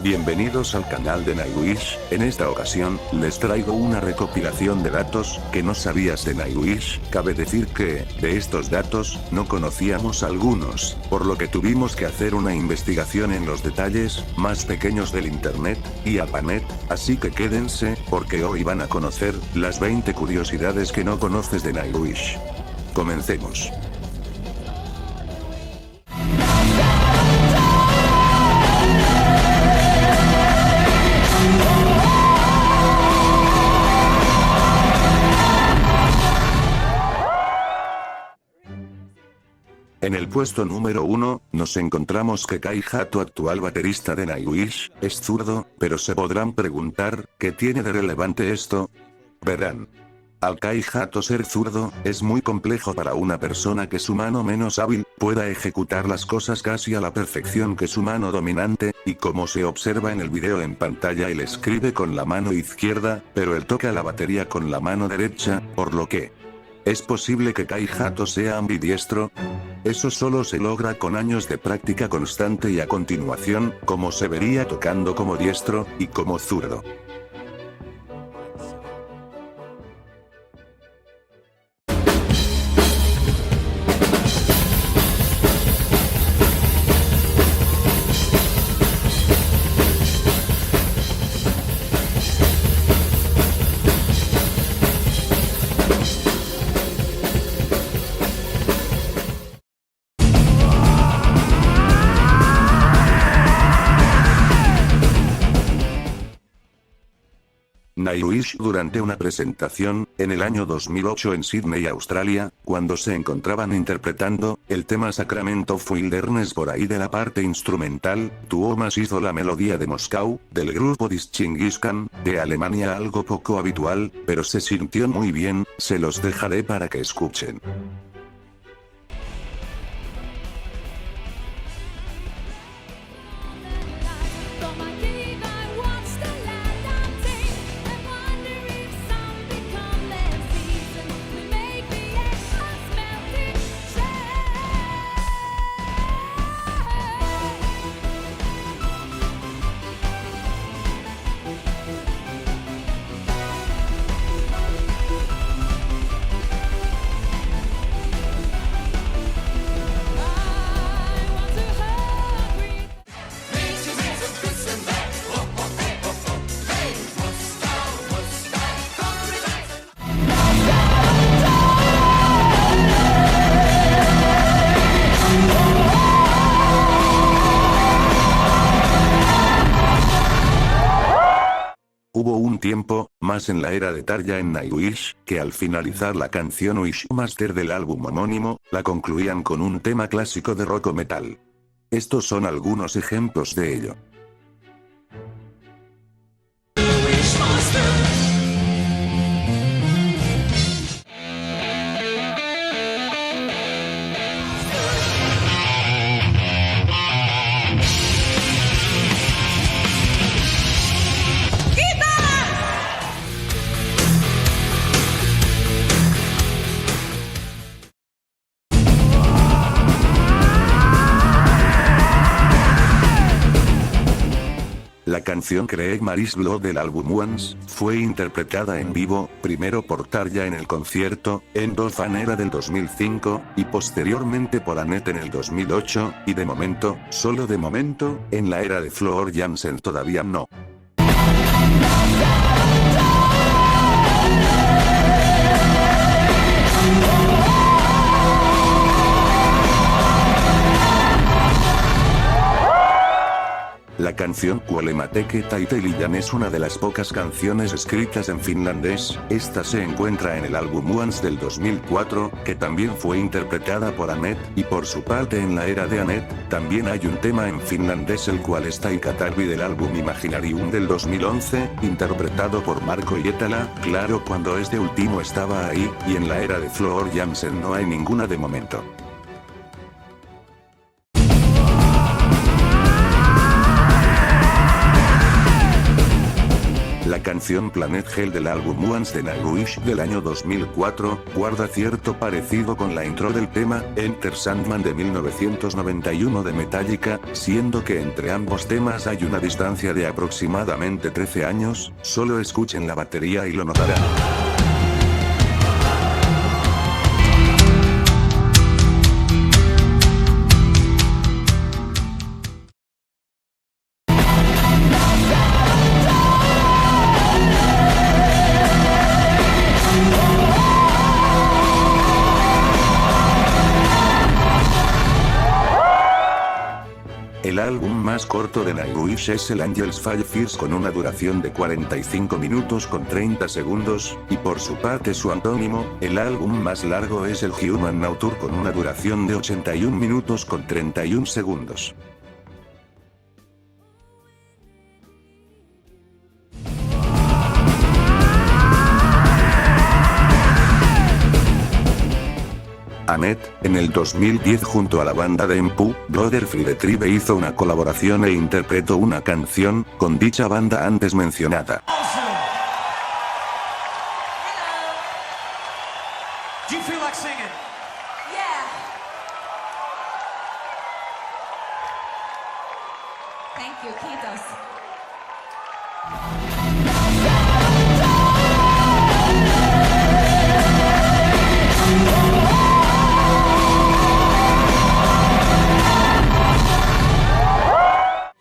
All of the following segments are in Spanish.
Bienvenidos al canal de Nightwish. En esta ocasión, les traigo una recopilación de datos que no sabías de Nightwish. Cabe decir que, de estos datos, no conocíamos algunos, por lo que tuvimos que hacer una investigación en los detalles más pequeños del internet y ARPANET, así que quédense, porque hoy van a conocer las 20 curiosidades que no conoces de Nightwish. Comencemos. En el puesto número 1, nos encontramos que Kai Hato, actual baterista de Nightwish, es zurdo, pero se podrán preguntar, ¿qué tiene de relevante esto? Verán. Al Kai Hato ser zurdo, es muy complejo para una persona que su mano menos hábil, pueda ejecutar las cosas casi a la perfección que su mano dominante, y como se observa en el video en pantalla, él escribe con la mano izquierda, pero él toca la batería con la mano derecha, por lo que ¿es posible que Kai Hato sea ambidiestro? Eso solo se logra con años de práctica constante y a continuación, como se vería tocando como diestro, y como zurdo. Nightwish durante una presentación, en el año 2008 en Sydney, Australia, cuando se encontraban interpretando el tema Sacramento of Wilderness, por ahí de la parte instrumental, Tuomas hizo la melodía de Moscow, del grupo Dschinghis Khan, de Alemania, algo poco habitual, pero se sintió muy bien, se los dejaré para que escuchen. Hubo un tiempo, más en la era de Tarja en Nightwish, que al finalizar la canción Wishmaster del álbum homónimo, la concluían con un tema clásico de rock o metal. Estos son algunos ejemplos de ello. La canción Create Mary's Blood del álbum Once, fue interpretada en vivo, primero por Tarja en el concierto, End of an Era del 2005, y posteriormente por Annette en el 2008, y de momento, solo de momento, en la era de Floor Jansen todavía no. La canción Kuolemateke Taiteilijan es una de las pocas canciones escritas en finlandés. Esta se encuentra en el álbum Once del 2004, que también fue interpretada por Annette, y por su parte en la era de Annette, también hay un tema en finlandés el cual está en Katarvi del álbum Imaginarium del 2011, interpretado por Marko Hietala. Claro, cuando este último estaba ahí, y en la era de Floor Jansen no hay ninguna de momento. canción Planet Hell del álbum Once de Nightwish del año 2004, guarda cierto parecido con la intro del tema Enter Sandman de 1991 de Metallica, siendo que entre ambos temas hay una distancia de aproximadamente 13 años, solo escuchen la batería y lo notarán. El álbum más corto de Nightwish es el Angels Fall First con una duración de 45 minutos con 30 segundos, y por su parte su antónimo, el álbum más largo es el Human Now Tour con una duración de 81 minutos con 31 segundos. Annette, en el 2010 junto a la banda de Empu, Brother Free the Tribe hizo una colaboración e interpretó una canción, con dicha banda antes mencionada.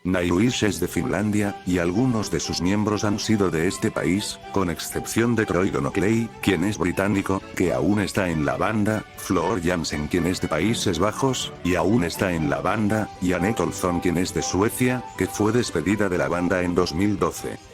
Nightwish es de Finlandia, y algunos de sus miembros han sido de este país, con excepción de Troy Donoclay, quien es británico, que aún está en la banda, Floor Jansen quien es de Países Bajos, y aún está en la banda, y Anette Olzon quien es de Suecia, que fue despedida de la banda en 2012.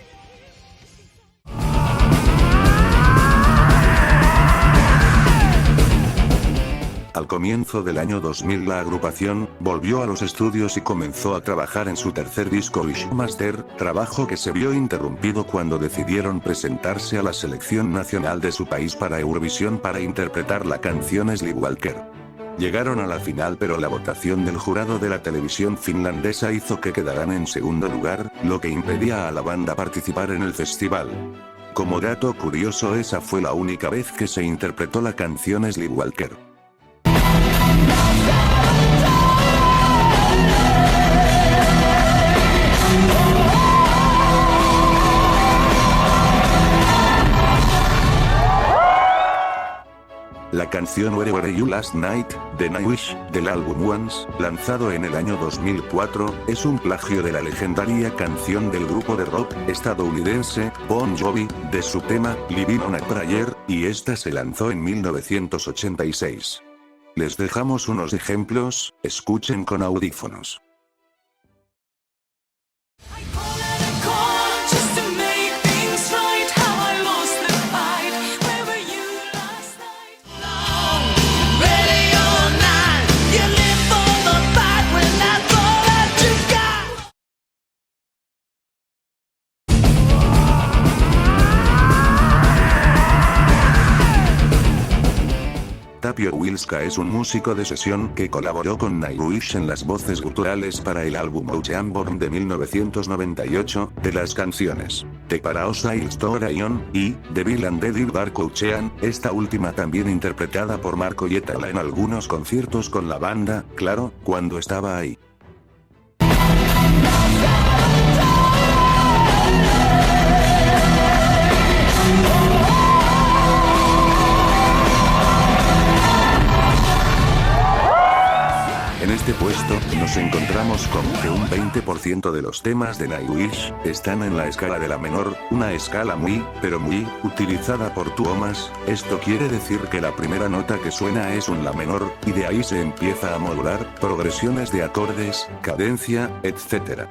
Al comienzo del año 2000 la agrupación volvió a los estudios y comenzó a trabajar en su tercer disco Wishmaster, trabajo que se vio interrumpido cuando decidieron presentarse a la selección nacional de su país para Eurovisión para interpretar la canción Sleepwalker. Llegaron a la final pero la votación del jurado de la televisión finlandesa hizo que quedaran en segundo lugar, lo que impedía a la banda participar en el festival. Como dato curioso, esa fue la única vez que se interpretó la canción Sleepwalker. La canción Where Were You Last Night, de Nightwish, del álbum Once, lanzado en el año 2004, es un plagio de la legendaria canción del grupo de rock estadounidense, Bon Jovi, de su tema, Living on a Prayer, y esta se lanzó en 1986. Les dejamos unos ejemplos, escuchen con audífonos. Tapio Wilska es un músico de sesión que colaboró con Nightwish en las voces guturales para el álbum Oceanborn de 1998, de las canciones The Paraosail Storation y The Bill and the Deer Bark Ocean, esta última también interpretada por Marco Hietala en algunos conciertos con la banda, claro, cuando estaba ahí. En este puesto, nos encontramos con que un 20% de los temas de Nightwish están en la escala de la menor, una escala muy, pero muy, utilizada por Tuomas. Esto quiere decir que la primera nota que suena es un la menor, y de ahí se empieza a modular, progresiones de acordes, cadencia, etc.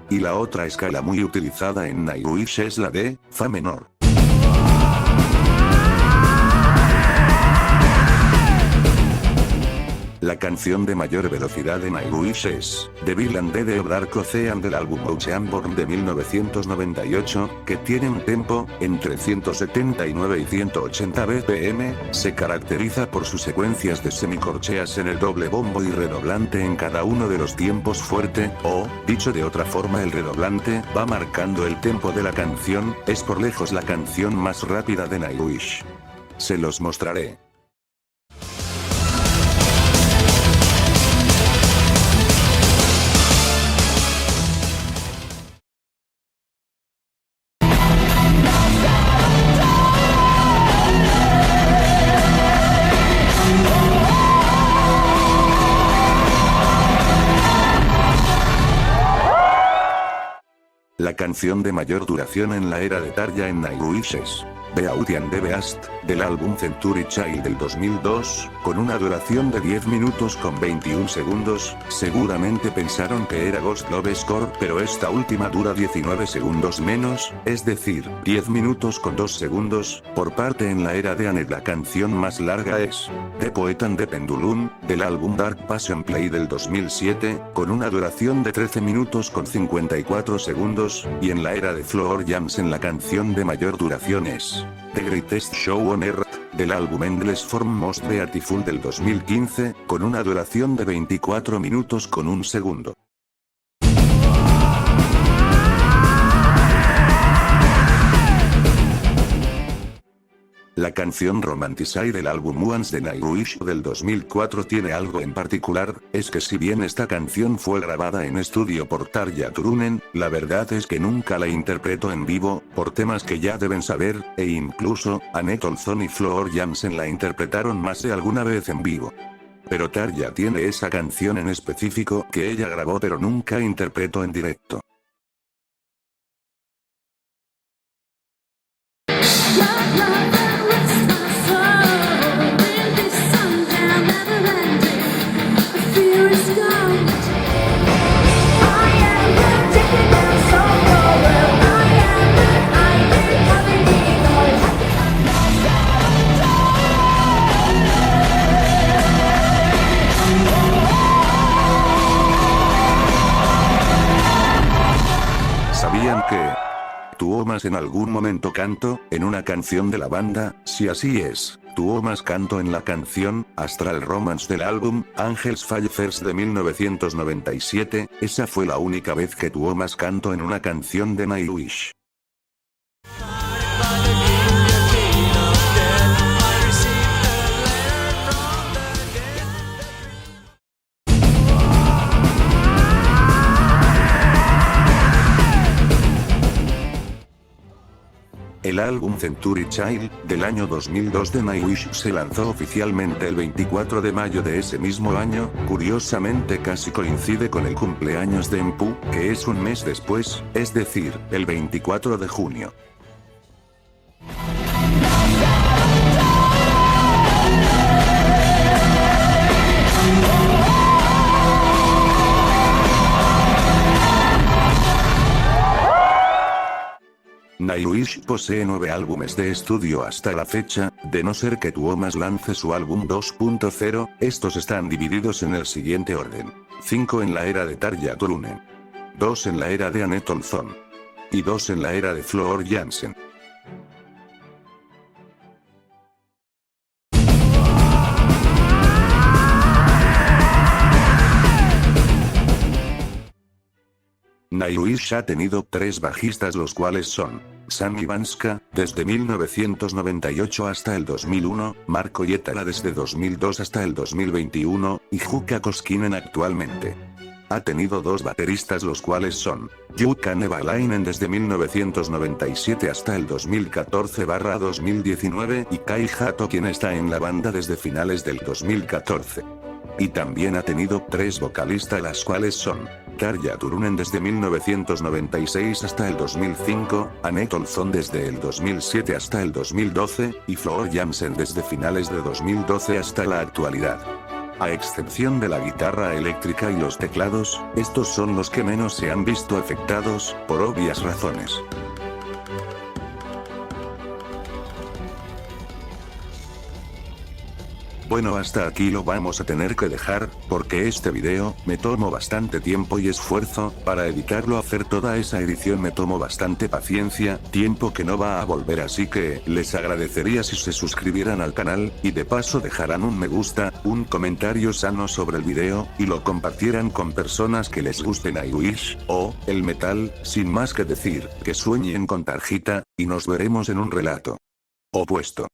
Y la otra escala muy utilizada en Nightwish es la de fa menor. La canción de mayor velocidad en Nightwish es The Villain Dead of Dark Ocean del álbum Oceanborn de 1998, que tiene un tempo entre 179 y 180 bpm, se caracteriza por sus secuencias de semicorcheas en el doble bombo y redoblante en cada uno de los tiempos fuerte, o, dicho de otra forma, el redoblante va marcando el tempo de la canción, es por lejos la canción más rápida de Nightwish. Se los mostraré. La canción de mayor duración en la era de Tarja en Nightwish es Beauty and the Beast, del álbum Century Child del 2002, con una duración de 10 minutos con 21 segundos, seguramente pensaron que era Ghost Love Score, pero esta última dura 19 segundos menos, es decir, 10 minutos con 2 segundos, por parte en la era de Annette. La canción más larga es The Poet and the Pendulum, del álbum Dark Passion Play del 2007, con una duración de 13 minutos con 54 segundos, y en la era de Floor Jams en la canción de mayor duración es The Greatest Show on Earth, del álbum Endless Form Most Beautiful del 2015, con una duración de 24 minutos con 1 segundo. La canción Romanticide del álbum Once de Nightwish del 2004 tiene algo en particular, es que si bien esta canción fue grabada en estudio por Tarja Turunen, la verdad es que nunca la interpretó en vivo, por temas que ya deben saber, e incluso, Annette Olzon y Floor Jansen la interpretaron más de alguna vez en vivo. Pero Tarja tiene esa canción en específico que ella grabó pero nunca interpretó en directo. ¿Sabían que Tuomas en algún momento cantó en una canción de la banda? Si así es, Tuomas cantó en la canción Astral Romance del álbum Angels Fall First de 1997, esa fue la única vez que Tuomas cantó en una canción de Nightwish. El álbum Century Child, del año 2002 de Nightwish se lanzó oficialmente el 24 de mayo de ese mismo año, curiosamente casi coincide con el cumpleaños de Empu, que es un mes después, es decir, el 24 de junio. Nightwish posee 9 álbumes de estudio hasta la fecha, de no ser que Tuomas lance su álbum 2.0, estos están divididos en el siguiente orden: 5 en la era de Tarja Turunen, 2 en la era de Annette Olzon, y 2 en la era de Floor Jansen. Nightwish ha tenido 3 bajistas, los cuales son Sam Ivanska, desde 1998 hasta el 2001, Marko Hietala desde 2002 hasta el 2021, y Jukka Koskinen actualmente. Ha tenido 2 bateristas, los cuales son Jukka Nevalainen desde 1997 hasta el 2014-2019 y Kai Hato, quien está en la banda desde finales del 2014. Y también ha tenido 3 vocalistas, las cuales son Tarja Turunen desde 1996 hasta el 2005, Annette Olzon desde el 2007 hasta el 2012, y Floor Jansen desde finales de 2012 hasta la actualidad. A excepción de la guitarra eléctrica y los teclados, estos son los que menos se han visto afectados, por obvias razones. Bueno, hasta aquí lo vamos a tener que dejar, porque este video, me tomó bastante tiempo y esfuerzo, para editarlo. Hacer toda esa edición me tomó bastante paciencia, tiempo que no va a volver, así que, les agradecería si se suscribieran al canal, y de paso dejaran un me gusta, un comentario sano sobre el video, y lo compartieran con personas que les guste Nightwish, o, el metal. Sin más que decir, que sueñen con Tarjita, y nos veremos en un relato opuesto.